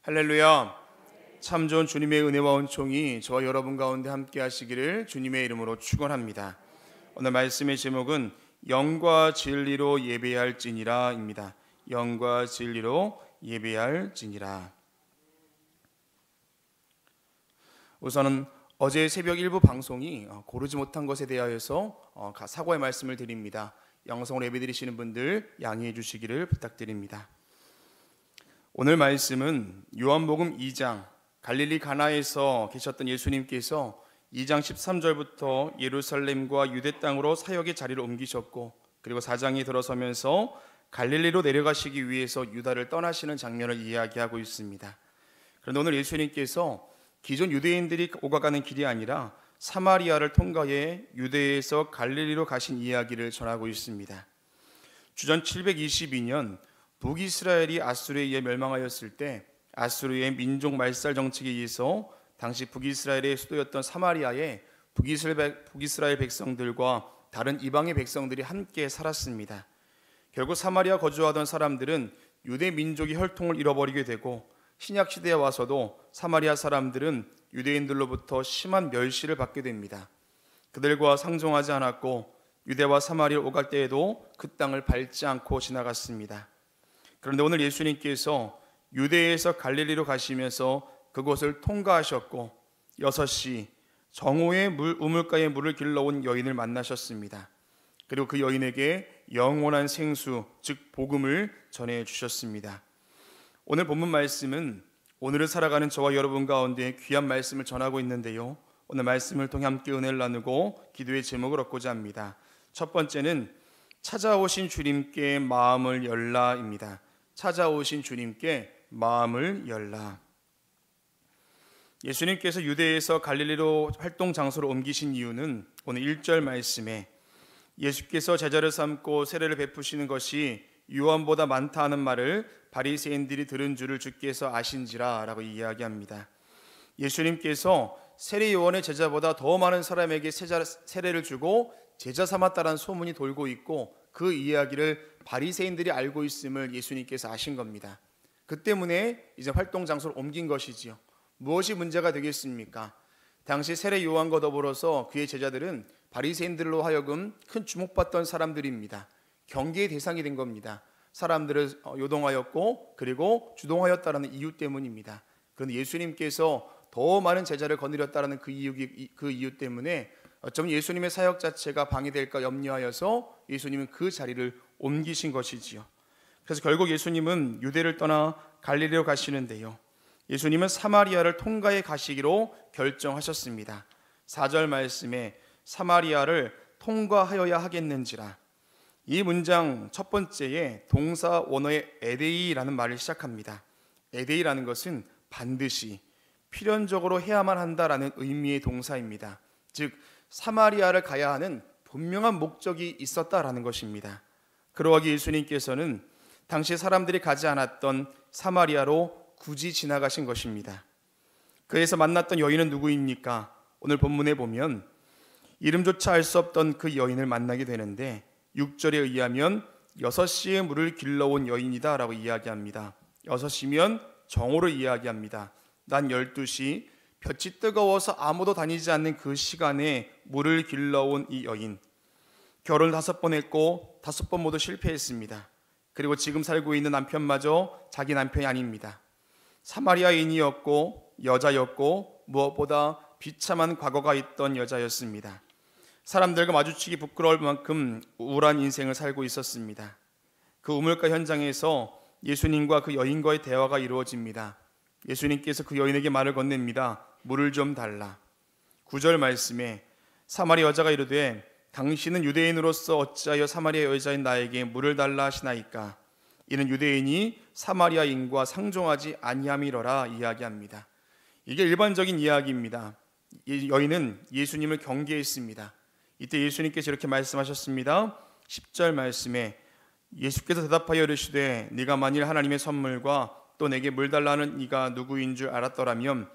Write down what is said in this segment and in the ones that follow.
할렐루야. 참 좋은 주님의 은혜와 은총이 저와 여러분 가운데 함께 하시기를 주님의 이름으로 축원합니다. 오늘 말씀의 제목은 영과 진리로 예배할지니라 입니다. 영과 진리로 예배할지니라. 우선은 어제 새벽 일부 방송이 고르지 못한 것에 대하여서 사과의 말씀을 드립니다. 영성으로 예배드리시는 분들 양해해 주시기를 부탁드립니다. 오늘 말씀은 요한복음 2장 갈릴리 가나에서 계셨던 예수님께서 2장 13절부터 예루살렘과 유대 땅으로 사역의 자리를 옮기셨고, 그리고 4장에 들어서면서 갈릴리로 내려가시기 위해서 유다를 떠나시는 장면을 이야기하고 있습니다. 그런데 오늘 예수님께서 기존 유대인들이 오가가는 길이 아니라 사마리아를 통과해 유대에서 갈릴리로 가신 이야기를 전하고 있습니다. 주전 722년 북이스라엘이 아수르에 의해 멸망하였을 때 아수르의 민족 말살 정책에 의해서 당시 북이스라엘의 수도였던 사마리아에 북이스라엘 백성들과 다른 이방의 백성들이 함께 살았습니다. 결국 사마리아 거주하던 사람들은 유대 민족의 혈통을 잃어버리게 되고, 신약시대에 와서도 사마리아 사람들은 유대인들로부터 심한 멸시를 받게 됩니다. 그들과 상종하지 않았고 유대와 사마리아를 오갈 때에도 그 땅을 밟지 않고 지나갔습니다. 그런데 오늘 예수님께서 유대에서 갈릴리로 가시면서 그곳을 통과하셨고 6시 정오의 우물가에 물을 길러온 여인을 만나셨습니다. 그리고 그 여인에게 영원한 생수, 즉 복음을 전해주셨습니다. 오늘 본문 말씀은 오늘을 살아가는 저와 여러분 가운데 귀한 말씀을 전하고 있는데요, 오늘 말씀을 통해 함께 은혜를 나누고 기도의 제목을 얻고자 합니다. 첫 번째는 찾아오신 주님께 마음을 열라입니다. 찾아오신 주님께 마음을 열라. 예수님께서 유대에서 갈릴리로 활동 장소로 옮기신 이유는 오늘 1절 말씀에 예수께서 제자를 삼고 세례를 베푸시는 것이 요한보다 많다 하는 말을 바리새인들이 들은 줄을 주께서 아신지라 라고 이야기합니다. 예수님께서 세례 요한의 제자보다 더 많은 사람에게 세례를 주고 제자 삼았다라는 소문이 돌고 있고, 그 이야기를 바리새인들이 알고 있음을 예수님께서 아신 겁니다. 그 때문에 이제 활동 장소를 옮긴 것이지요. 무엇이 문제가 되겠습니까? 당시 세례 요한과 더불어서 그의 제자들은 바리새인들로 하여금 큰 주목받던 사람들입니다. 경계의 대상이 된 겁니다. 사람들을 요동하였고 그리고 주동하였다는 이유 때문입니다. 그런데 예수님께서 더 많은 제자를 거느렸다는 그 이유 때문에 어쩌면 예수님의 사역 자체가 방해될까 염려하여서 예수님은 그 자리를 옮기신 것이지요. 그래서 결국 예수님은 유대를 떠나 갈릴리로 가시는데요, 예수님은 사마리아를 통과해 가시기로 결정하셨습니다. 4절 말씀에 사마리아를 통과하여야 하겠는지라. 이 문장 첫 번째에 동사 원어의 에데이라는 말을 시작합니다. 에데이라는 것은 반드시, 필연적으로 해야만 한다라는 의미의 동사입니다. 즉 사마리아를 가야 하는 분명한 목적이 있었다라는 것입니다. 그러하기 예수님께서는 당시 사람들이 가지 않았던 사마리아로 굳이 지나가신 것입니다. 그에서 만났던 여인은 누구입니까? 오늘 본문에 보면 이름조차 알 수 없던 그 여인을 만나게 되는데 6절에 의하면 6시에 물을 길러온 여인이다 라고 이야기합니다. 6시면 정오를 이야기합니다. 난 12시, 볕이 뜨거워서 아무도 다니지 않는 그 시간에 물을 길러온 이 여인, 결혼을 5번 했고 5번 모두 실패했습니다. 그리고 지금 살고 있는 남편마저 자기 남편이 아닙니다. 사마리아인이었고 여자였고 무엇보다 비참한 과거가 있던 여자였습니다. 사람들과 마주치기 부끄러울 만큼 우울한 인생을 살고 있었습니다. 그 우물가 현장에서 예수님과 그 여인과의 대화가 이루어집니다. 예수님께서 그 여인에게 말을 건넵니다. 물을 좀 달라. 9절 말씀에 사마리아 여자가 이르되 당신은 유대인으로서 어찌하여 사마리아 여자인 나에게 물을 달라 하시나이까? 이는 유대인이 사마리아인과 상종하지 아니함이로라 이야기합니다. 이게 일반적인 이야기입니다. 이 여인은 예수님을 경계했습니다. 이때 예수님께서 이렇게 말씀하셨습니다. 10절 말씀에 예수께서 대답하여 이르시되 네가 만일 하나님의 선물과 또 내게 물 달라는 이가 누구인 줄 알았더라면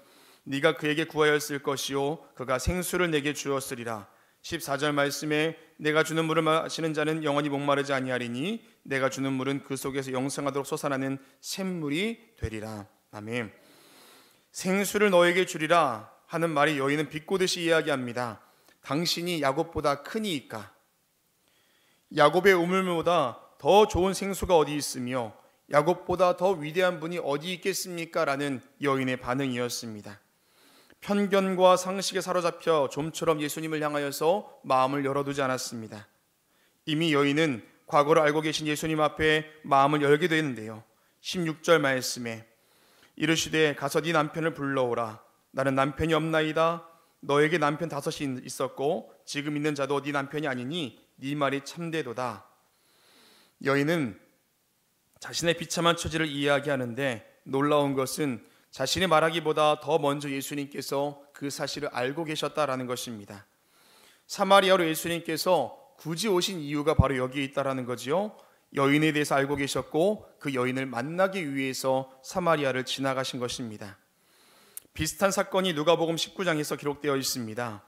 네가 그에게 구하였을 것이요 그가 생수를 내게 주었으리라. 14절 말씀에 내가 주는 물을 마시는 자는 영원히 목마르지 아니하리니 내가 주는 물은 그 속에서 영생하도록 솟아나는 샘물이 되리라. 아멘. 생수를 너에게 주리라 하는 말이 여인은 비꼬듯이 이야기합니다. 당신이 야곱보다 크니이까. 야곱의 우물보다 더 좋은 생수가 어디 있으며 야곱보다 더 위대한 분이 어디 있겠습니까? 라는 여인의 반응이었습니다. 편견과 상식에 사로잡혀 좀처럼 예수님을 향하여서 마음을 열어두지 않았습니다. 이미 여인은 과거를 알고 계신 예수님 앞에 마음을 열게 되는데요. 16절 말씀에 이르시되 가서 네 남편을 불러오라. 나는 남편이 없나이다. 너에게 남편 5이 있었고 지금 있는 자도 네 남편이 아니니 네 말이 참되도다. 여인은 자신의 비참한 처지를 이야기하는데 놀라운 것은 자신이 말하기보다 더 먼저 예수님께서 그 사실을 알고 계셨다라는 것입니다. 사마리아로 예수님께서 굳이 오신 이유가 바로 여기에 있다라는 거지요. 여인에 대해서 알고 계셨고 그 여인을 만나기 위해서 사마리아를 지나가신 것입니다. 비슷한 사건이 누가복음 19장에서 기록되어 있습니다.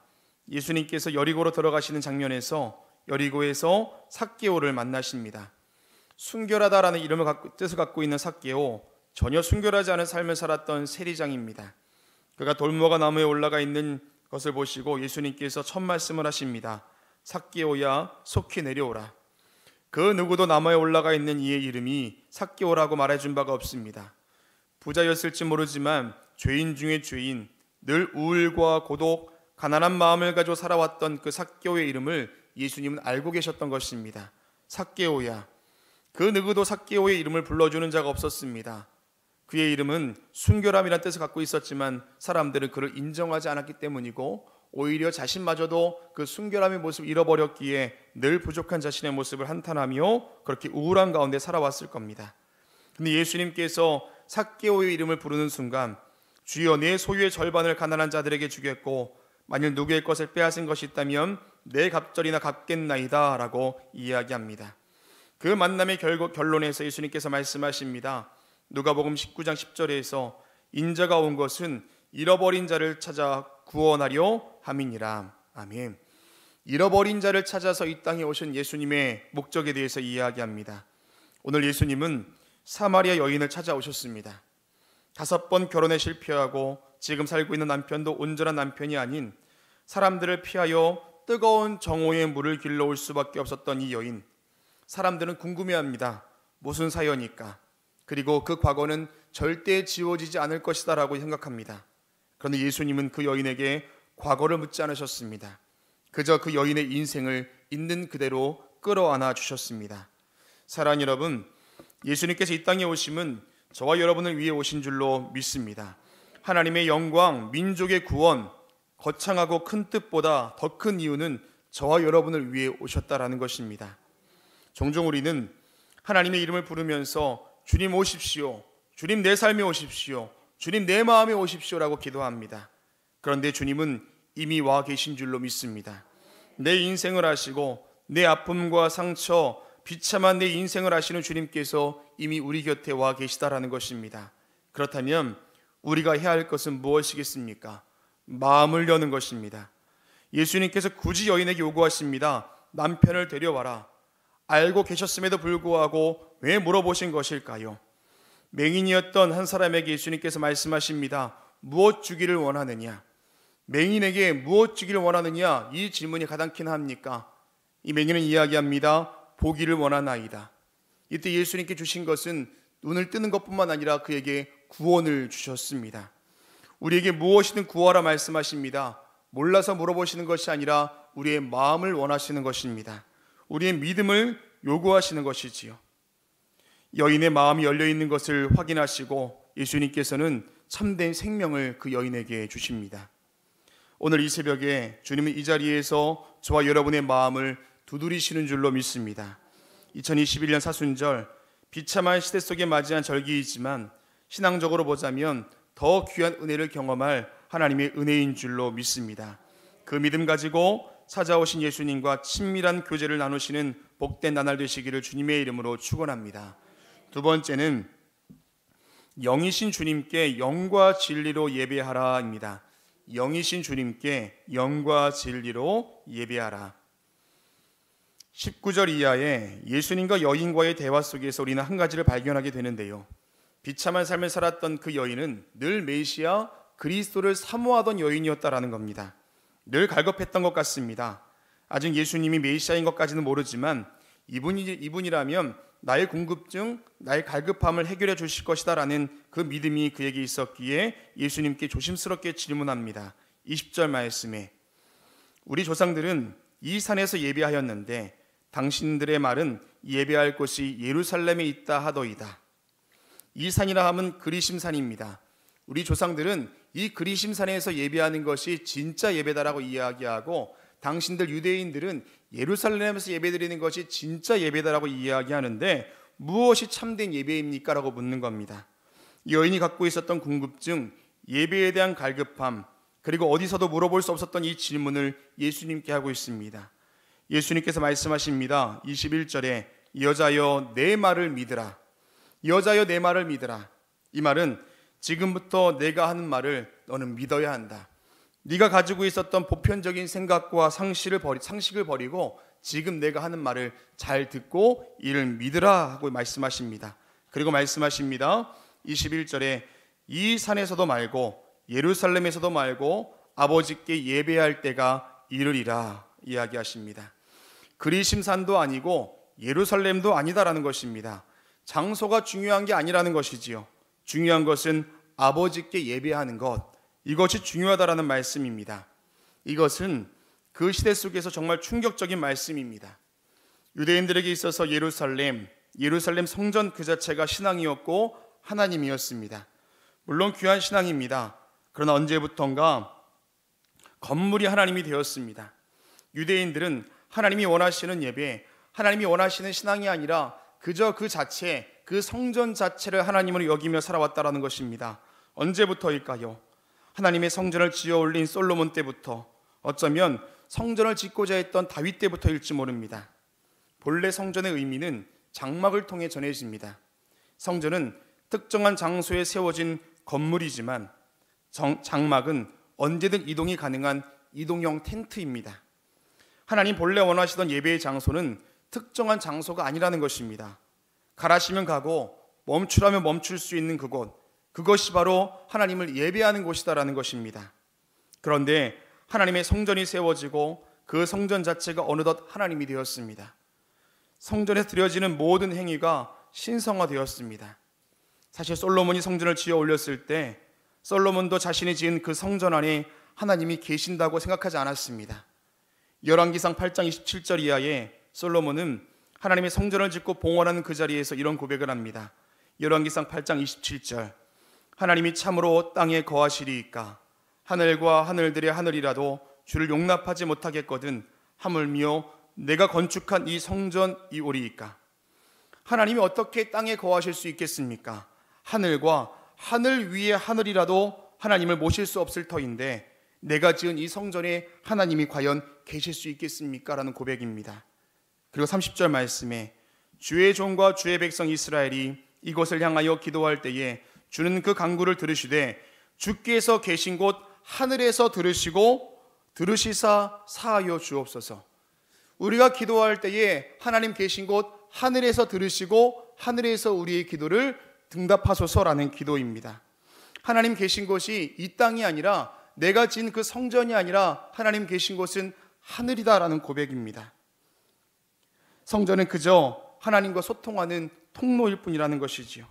예수님께서 여리고로 들어가시는 장면에서 여리고에서 삭개오를 만나십니다. 순결하다라는 뜻을 갖고 있는 삭개오, 전혀 순결하지 않은 삶을 살았던 세리장입니다. 그가 돌무화과 나무에 올라가 있는 것을 보시고 예수님께서 첫 말씀을 하십니다. 삭개오야 속히 내려오라. 그 누구도 나무에 올라가 있는 이의 이름이 삭개오라고 말해준 바가 없습니다. 부자였을지 모르지만 죄인 중에 죄인, 늘 우울과 고독, 가난한 마음을 가지고 살아왔던 그 삭개오의 이름을 예수님은 알고 계셨던 것입니다. 삭개오야. 그 누구도 삭개오의 이름을 불러주는 자가 없었습니다. 그의 이름은 순결함이라는 뜻을 갖고 있었지만 사람들은 그를 인정하지 않았기 때문이고 오히려 자신마저도 그 순결함의 모습을 잃어버렸기에 늘 부족한 자신의 모습을 한탄하며 그렇게 우울한 가운데 살아왔을 겁니다. 근데 예수님께서 삭개오의 이름을 부르는 순간 주여 내 소유의 절반을 가난한 자들에게 주겠고 만일 누구의 것을 빼앗은 것이 있다면 내 갑절이나 갚겠나이다 라고 이야기합니다. 그 만남의 결론에서 예수님께서 말씀하십니다. 누가복음 19장 10절에서 인자가 온 것은 잃어버린 자를 찾아 구원하려 함이니라. 아멘. 잃어버린 자를 찾아서 이 땅에 오신 예수님의 목적에 대해서 이야기합니다. 오늘 예수님은 사마리아 여인을 찾아오셨습니다. 5번 결혼에 실패하고 지금 살고 있는 남편도 온전한 남편이 아닌 사람들을 피하여 뜨거운 정오의 물을 길러올 수밖에 없었던 이 여인. 사람들은 궁금해합니다. 무슨 사연일까? 그리고 그 과거는 절대 지워지지 않을 것이다 라고 생각합니다. 그런데 예수님은 그 여인에게 과거를 묻지 않으셨습니다. 그저 그 여인의 인생을 있는 그대로 끌어안아 주셨습니다. 사랑하는 여러분, 예수님께서 이 땅에 오심은 저와 여러분을 위해 오신 줄로 믿습니다. 하나님의 영광, 민족의 구원, 거창하고 큰 뜻보다 더 큰 이유는 저와 여러분을 위해 오셨다라는 것입니다. 종종 우리는 하나님의 이름을 부르면서 주님 오십시오, 주님 내 삶에 오십시오, 주님 내 마음에 오십시오라고 기도합니다. 그런데 주님은 이미 와 계신 줄로 믿습니다. 내 인생을 아시고 내 아픔과 상처, 비참한 내 인생을 아시는 주님께서 이미 우리 곁에 와 계시다라는 것입니다. 그렇다면 우리가 해야 할 것은 무엇이겠습니까? 마음을 여는 것입니다. 예수님께서 굳이 여인에게 요구하십니다. 남편을 데려와라. 알고 계셨음에도 불구하고 왜 물어보신 것일까요? 맹인이었던 한 사람에게 예수님께서 말씀하십니다. 무엇 주기를 원하느냐? 맹인에게 무엇 주기를 원하느냐? 이 질문이 가당키나 합니까? 이 맹인은 이야기합니다. 보기를 원하나이다. 이때 예수님께 주신 것은 눈을 뜨는 것뿐만 아니라 그에게 구원을 주셨습니다. 우리에게 무엇이든 구하라 말씀하십니다. 몰라서 물어보시는 것이 아니라 우리의 마음을 원하시는 것입니다. 우리의 믿음을 요구하시는 것이지요. 여인의 마음이 열려있는 것을 확인하시고 예수님께서는 참된 생명을 그 여인에게 주십니다. 오늘 이 새벽에 주님은 이 자리에서 저와 여러분의 마음을 두드리시는 줄로 믿습니다. 2021년 사순절, 비참한 시대 속에 맞이한 절기이지만 신앙적으로 보자면 더 귀한 은혜를 경험할 하나님의 은혜인 줄로 믿습니다. 그 믿음 가지고 찾아오신 예수님과 친밀한 교제를 나누시는 복된 나날 되시기를 주님의 이름으로 축원합니다. 두 번째는 영이신 주님께 영과 진리로 예배하라입니다. 영이신 주님께 영과 진리로 예배하라. 19절 이하에 예수님과 여인과의 대화 속에서 우리는 한 가지를 발견하게 되는데요. 비참한 삶을 살았던 그 여인은 늘 메시아 그리스도를 사모하던 여인이었다라는 겁니다. 늘 갈급했던 것 같습니다. 아직 예수님이 메시아인 것까지는 모르지만 이분이라면 나의 궁금증, 나의 갈급함을 해결해 주실 것이다라는 그 믿음이 그에게 있었기에 예수님께 조심스럽게 질문합니다. 20절 말씀에 우리 조상들은 이 산에서 예배하였는데 당신들의 말은 예배할 곳이 예루살렘에 있다 하더이다. 이 산이라 함은 그리심산입니다. 우리 조상들은 이 그리심산에서 예배하는 것이 진짜 예배다라고 이야기하고 당신들 유대인들은 예루살렘에서 예배드리는 것이 진짜 예배다라고 이야기하는데 무엇이 참된 예배입니까? 라고 묻는 겁니다. 여인이 갖고 있었던 궁금증, 예배에 대한 갈급함, 그리고 어디서도 물어볼 수 없었던 이 질문을 예수님께 하고 있습니다. 예수님께서 말씀하십니다. 21절에 여자여 내 말을 믿으라. 여자여 내 말을 믿으라. 이 말은 지금부터 내가 하는 말을 너는 믿어야 한다. 네가 가지고 있었던 보편적인 생각과 상식을 버리고 지금 내가 하는 말을 잘 듣고 이를 믿으라 하고 말씀하십니다. 그리고 말씀하십니다. 21절에 이 산에서도 말고 예루살렘에서도 말고 아버지께 예배할 때가 이르리라 이야기하십니다. 그리심산도 아니고 예루살렘도 아니다라는 것입니다. 장소가 중요한 게 아니라는 것이지요. 중요한 것은 아버지께 예배하는 것, 이것이 중요하다라는 말씀입니다. 이것은 그 시대 속에서 정말 충격적인 말씀입니다. 유대인들에게 있어서 예루살렘 성전 그 자체가 신앙이었고 하나님이었습니다. 물론 귀한 신앙입니다. 그러나 언제부턴가 건물이 하나님이 되었습니다. 유대인들은 하나님이 원하시는 예배, 하나님이 원하시는 신앙이 아니라 그저 그 자체, 그 성전 자체를 하나님으로 여기며 살아왔다라는 것입니다. 언제부터일까요? 하나님의 성전을 지어 올린 솔로몬 때부터, 어쩌면 성전을 짓고자 했던 다윗 때부터일지 모릅니다. 본래 성전의 의미는 장막을 통해 전해집니다. 성전은 특정한 장소에 세워진 건물이지만 장막은 언제든 이동이 가능한 이동형 텐트입니다. 하나님 본래 원하시던 예배의 장소는 특정한 장소가 아니라는 것입니다. 가라시면 가고 멈추라면 멈출 수 있는 그곳, 그것이 바로 하나님을 예배하는 곳이다라는 것입니다. 그런데 하나님의 성전이 세워지고 그 성전 자체가 어느덧 하나님이 되었습니다. 성전에서 드려지는 모든 행위가 신성화되었습니다. 사실 솔로몬이 성전을 지어 올렸을 때 솔로몬도 자신이 지은 그 성전 안에 하나님이 계신다고 생각하지 않았습니다. 열왕기상 8장 27절 이하에 솔로몬은 하나님의 성전을 짓고 봉헌하는 그 자리에서 이런 고백을 합니다. 열왕기상 8장 27절 하나님이 참으로 땅에 거하시리이까 하늘과 하늘들의 하늘이라도 주를 용납하지 못하겠거든 하물며 내가 건축한 이 성전이오리이까. 하나님이 어떻게 땅에 거하실 수 있겠습니까? 하늘과 하늘 위의 하늘이라도 하나님을 모실 수 없을 터인데 내가 지은 이 성전에 하나님이 과연 계실 수 있겠습니까? 라는 고백입니다. 그리고 30절 말씀에 주의 종과 주의 백성 이스라엘이 이곳을 향하여 기도할 때에 주는 그 간구를 들으시되 주께서 계신 곳 하늘에서 들으시사 사하여 주옵소서. 우리가 기도할 때에 하나님 계신 곳 하늘에서 들으시고 하늘에서 우리의 기도를 응답하소서라는 기도입니다. 하나님 계신 곳이 이 땅이 아니라 내가 지은 그 성전이 아니라 하나님 계신 곳은 하늘이다라는 고백입니다. 성전은 그저 하나님과 소통하는 통로일 뿐이라는 것이지요.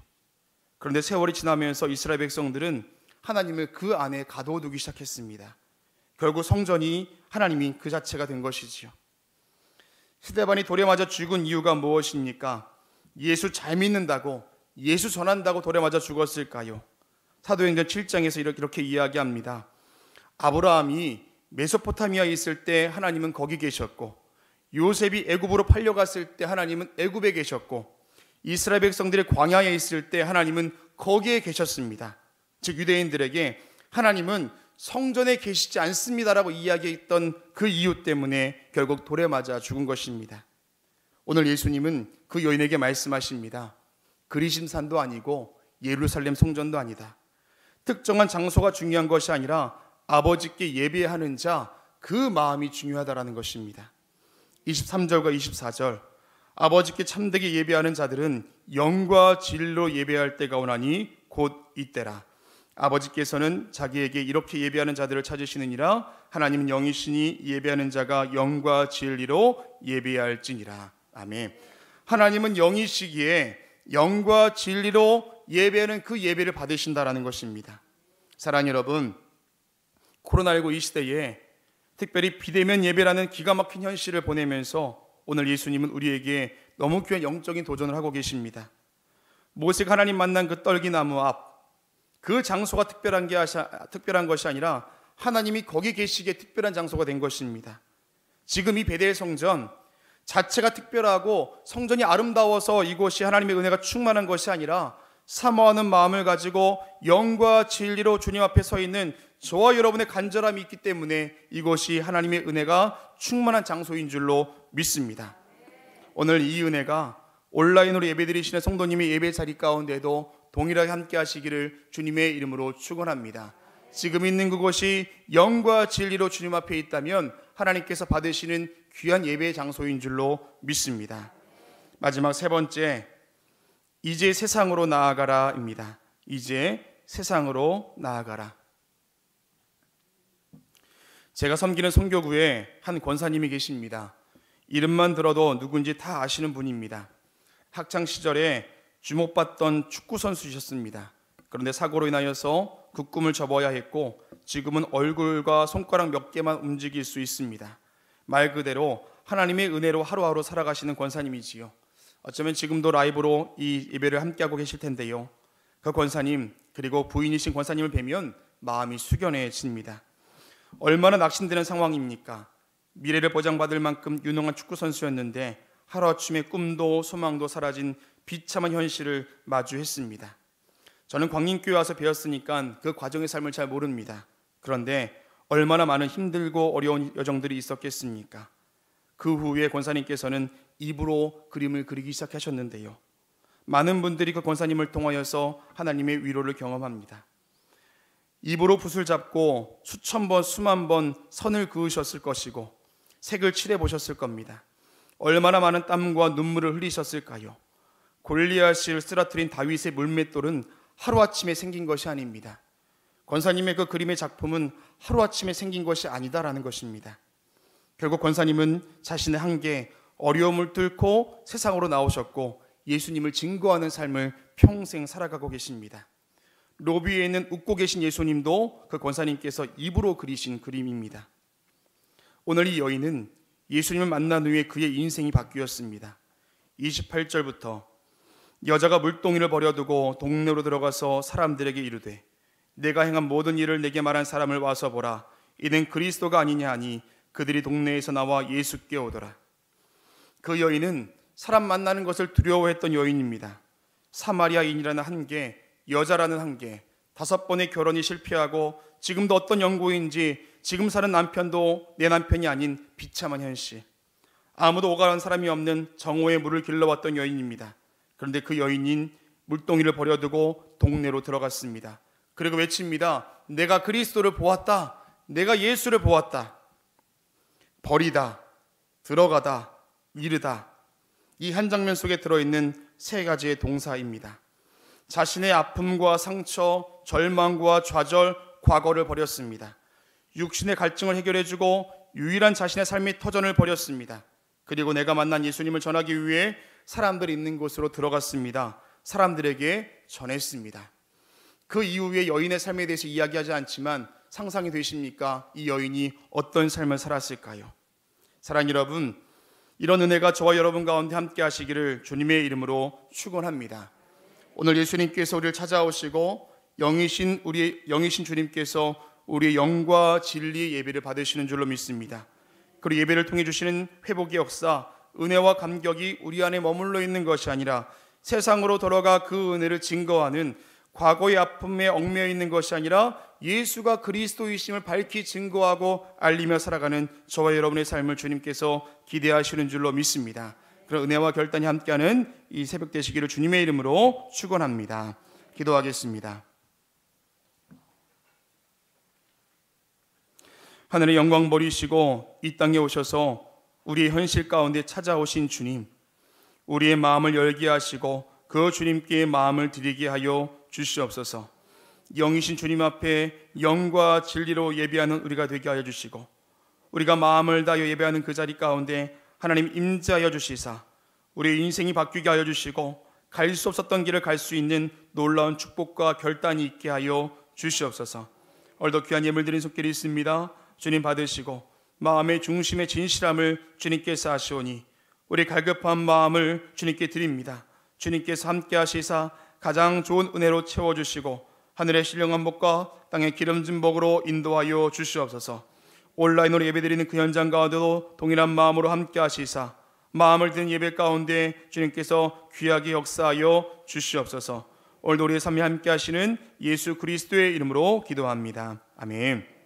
그런데 세월이 지나면서 이스라엘 백성들은 하나님을 그 안에 가둬두기 시작했습니다. 결국 성전이 하나님이 그 자체가 된 것이지요. 스데반이 돌에 맞아 죽은 이유가 무엇입니까? 예수 잘 믿는다고, 예수 전한다고 돌에 맞아 죽었을까요? 사도행전 7장에서 이렇게 이야기합니다. 아브라함이 메소포타미아에 있을 때 하나님은 거기 계셨고, 요셉이 애굽으로 팔려갔을 때 하나님은 애굽에 계셨고, 이스라엘 백성들이 광야에 있을 때 하나님은 거기에 계셨습니다. 즉 유대인들에게 하나님은 성전에 계시지 않습니다라고 이야기했던 그 이유 때문에 결국 돌에 맞아 죽은 것입니다. 오늘 예수님은 그 여인에게 말씀하십니다. 그리심산도 아니고 예루살렘 성전도 아니다. 특정한 장소가 중요한 것이 아니라 아버지께 예배하는 자, 그 마음이 중요하다라는 것입니다. 23절과 24절 아버지께 참되게 예배하는 자들은 영과 진리로 예배할 때가 오나니 곧 이때라. 아버지께서는 자기에게 이렇게 예배하는 자들을 찾으시느니라. 하나님은 영이시니 예배하는 자가 영과 진리로 예배할지니라. 아멘. 하나님은 영이시기에 영과 진리로 예배하는 그 예배를 받으신다라는 것입니다. 사랑하는 여러분, 코로나19 이 시대에 특별히 비대면 예배라는 기가 막힌 현실을 보내면서 오늘 예수님은 우리에게 너무 귀한 영적인 도전을 하고 계십니다. 모세가 하나님 만난 그 떨기나무 앞, 그 장소가 특별한 것이 아니라 하나님이 거기 계시기에 특별한 장소가 된 것입니다. 지금 이 베델 성전 자체가 특별하고 성전이 아름다워서 이곳이 하나님의 은혜가 충만한 것이 아니라 사모하는 마음을 가지고 영과 진리로 주님 앞에 서 있는 저와 여러분의 간절함이 있기 때문에 이곳이 하나님의 은혜가 충만한 장소인 줄로 믿습니다. 오늘 이 은혜가 온라인으로 예배드리시는 성도님의 예배 자리 가운데도 동일하게 함께 하시기를 주님의 이름으로 축원합니다. 지금 있는 그곳이 영과 진리로 주님 앞에 있다면 하나님께서 받으시는 귀한 예배의 장소인 줄로 믿습니다. 마지막 세 번째, 이제 세상으로 나아가라입니다. 이제 세상으로 나아가라. 제가 섬기는 선교구에 한 권사님이 계십니다. 이름만 들어도 누군지 다 아시는 분입니다. 학창 시절에 주목받던 축구 선수셨습니다. 그런데 사고로 인하여서 그 꿈을 접어야 했고 지금은 얼굴과 손가락 몇 개만 움직일 수 있습니다. 말 그대로 하나님의 은혜로 하루하루 살아가시는 권사님이지요. 어쩌면 지금도 라이브로 이 예배를 함께하고 계실 텐데요. 그 권사님 그리고 부인이신 권사님을 뵈면 마음이 숙연해집니다. 얼마나 낙심되는 상황입니까? 미래를 보장받을 만큼 유능한 축구 선수였는데 하루아침에 꿈도 소망도 사라진 비참한 현실을 마주했습니다. 저는 광림교회 와서 배웠으니까 그 과정의 삶을 잘 모릅니다. 그런데 얼마나 많은 힘들고 어려운 여정들이 있었겠습니까? 그 후에 권사님께서는 입으로 그림을 그리기 시작하셨는데요. 많은 분들이 그 권사님을 통하여서 하나님의 위로를 경험합니다. 입으로 붓을 잡고 수천 번 수만 번 선을 그으셨을 것이고 색을 칠해 보셨을 겁니다. 얼마나 많은 땀과 눈물을 흘리셨을까요? 골리앗을 쓰러뜨린 다윗의 물맷돌은 하루아침에 생긴 것이 아닙니다. 권사님의 그 그림의 작품은 하루아침에 생긴 것이 아니다라는 것입니다. 결국 권사님은 자신의 한계, 어려움을 뚫고 세상으로 나오셨고 예수님을 증거하는 삶을 평생 살아가고 계십니다. 로비에 있는 웃고 계신 예수님도 그 권사님께서 입으로 그리신 그림입니다. 오늘 이 여인은 예수님을 만난 후에 그의 인생이 바뀌었습니다. 28절부터 여자가 물동이를 버려두고 동네로 들어가서 사람들에게 이르되 내가 행한 모든 일을 내게 말한 사람을 와서 보라. 이는 그리스도가 아니냐 하니 그들이 동네에서 나와 예수께 오더라. 그 여인은 사람 만나는 것을 두려워했던 여인입니다. 사마리아인이라는 한계, 여자라는 한계, 5번의 결혼이 실패하고 지금도 어떤 연고인지 지금 사는 남편도 내 남편이 아닌 비참한 현실, 아무도 오가는 사람이 없는 정오의 물을 길러왔던 여인입니다. 그런데 그 여인인 물동이를 버려두고 동네로 들어갔습니다. 그리고 외칩니다. 내가 그리스도를 보았다. 내가 예수를 보았다. 버리다, 들어가다, 이르다. 이 한 장면 속에 들어있는 세 가지의 동사입니다. 자신의 아픔과 상처, 절망과 좌절, 과거를 버렸습니다. 육신의 갈증을 해결해주고 유일한 자신의 삶의 터전을 버렸습니다. 그리고 내가 만난 예수님을 전하기 위해 사람들이 있는 곳으로 들어갔습니다. 사람들에게 전했습니다. 그 이후에 여인의 삶에 대해서 이야기하지 않지만 상상이 되십니까? 이 여인이 어떤 삶을 살았을까요? 사랑하는 여러분, 이런 은혜가 저와 여러분 가운데 함께 하시기를 주님의 이름으로 축원합니다. 오늘 예수님께서 우리를 찾아오시고 영이신 주님께서 우리의 영과 진리의 예배를 받으시는 줄로 믿습니다. 그리고 예배를 통해 주시는 회복의 역사, 은혜와 감격이 우리 안에 머물러 있는 것이 아니라 세상으로 돌아가 그 은혜를 증거하는, 과거의 아픔에 얽매여 있는 것이 아니라 예수가 그리스도이심을 밝히 증거하고 알리며 살아가는 저와 여러분의 삶을 주님께서 기대하시는 줄로 믿습니다. 그런 은혜와 결단이 함께하는 이 새벽 되시기를 주님의 이름으로 축원합니다. 기도하겠습니다. 하늘의 영광 버리시고 이 땅에 오셔서 우리의 현실 가운데 찾아오신 주님, 우리의 마음을 열게 하시고 그 주님께 마음을 드리게 하여 주시옵소서. 영이신 주님 앞에 영과 진리로 예배하는 우리가 되게 하여 주시고, 우리가 마음을 다하여 예배하는 그 자리 가운데 하나님 임재하여 주시사 우리의 인생이 바뀌게 하여 주시고, 갈 수 없었던 길을 갈 수 있는 놀라운 축복과 결단이 있게 하여 주시옵소서. 오늘도 귀한 예물 드린 손길이 있습니다. 주님 받으시고 마음의 중심의 진실함을 주님께서 하시오니 우리 갈급한 마음을 주님께 드립니다. 주님께서 함께 하시사 가장 좋은 은혜로 채워주시고 하늘의 신령한 복과 땅의 기름진 복으로 인도하여 주시옵소서. 온라인으로 예배드리는 그 현장 가운데도 동일한 마음으로 함께 하시사 마음을 드는 예배 가운데 주님께서 귀하게 역사하여 주시옵소서. 오늘도 우리의 삶에 함께 하시는 예수 그리스도의 이름으로 기도합니다. 아멘.